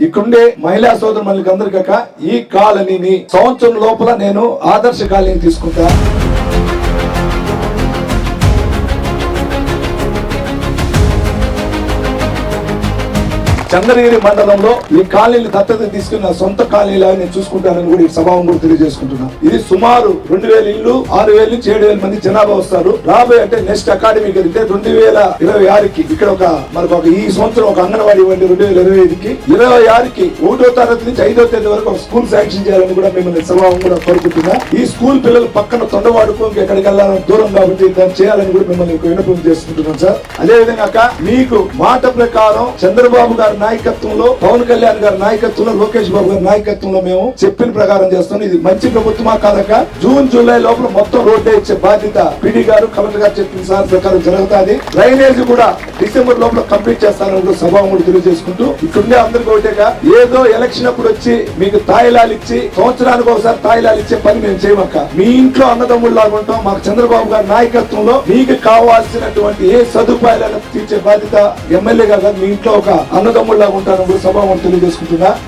ఇక్కడుండే మహిళా సోదరులకు అందరికీ ఈ కాలనీని సంవత్సరం లోపల నేను ఆదర్శ కాలనీ తీసుకుంటా. చంద్రగిరి మండలంలో ఈ కాలనీని దత్తత తీసుకున్న సొంత కాలనీలా నేను చూసుకుంటానని కూడా ఈ సభావం కూడా తెలియజేసుకుంటున్నాను. ఇది సుమారు 2000 ఇల్లు, 6000 నుంచి 7000 మంది జనాభా వస్తారు. రాబోయే అంటే నెక్స్ట్ అకాడమిక్ అయితే 2026కి ఇక్కడ మనకు ఈ సంవత్సరం ఒక అంగన్వాడీ ఇవ్వండి. 2025కి 26కి 1వ తరగతి నుంచి 5వ తరగతి వరకు ఒక స్కూల్ శాంక్షన్ చేయాలని కూడా మిమ్మల్ని సభావం కూడా కోరుకుంటున్నా. ఈ స్కూల్ పిల్లలు పక్కన తొండవాడుకు ఎక్కడికి వెళ్ళాలని దూరం కాబట్టి దాన్ని చేయాలని కూడా మిమ్మల్ని విన్నపం చేసుకుంటున్నాం సార్. అదే విధంగా మీకు మాట ప్రకారం చంద్రబాబు గారు నాయకత్వంలో, పవన్ కళ్యాణ్ గారి నాయకత్వంలో, లోకేష్ బాబు గారి నాయకత్వంలో మేము చెప్పిన ప్రకారం చేస్తాం. ఇది మంచి ప్రభుత్వమా కాదక జూన్ జూలై లోపల మొత్తం రోడ్డే ఇచ్చే బాధ్యత పీడీ గారు, కలెక్టర్ గారు చెప్పిన సార్ ప్రకారం జరుగుతుంది. డ్రైనేజ్ కూడా డిసెంబర్ లోపల కంప్లీట్ చేస్తానని సభ కూడా తెలియజేసుకుంటూ ఇక్కడుండే అందరికీ ఒకటేగా ఏదో ఎలక్షన్ అప్పుడు వచ్చి మీకు తాయిలాలు ఇచ్చి సంవత్సరానికి ఒకసారి తాయిలాలు ఇచ్చే పని మేము చేయమక్క. మీ ఇంట్లో అన్నదమ్ముళ్ళలాగా ఉంటాం. మాకు చంద్రబాబు గారి నాయకత్వంలో మీకు కావాల్సినటువంటి ఏ సదుపాయాలను తీర్చే బాధ్యత ఎమ్మెల్యే గారు మీ ఇంట్లో ఒక అన్నదమ్ముళ్ళ ఉంటాను సభ తెలియజేసుకుంటున్నా.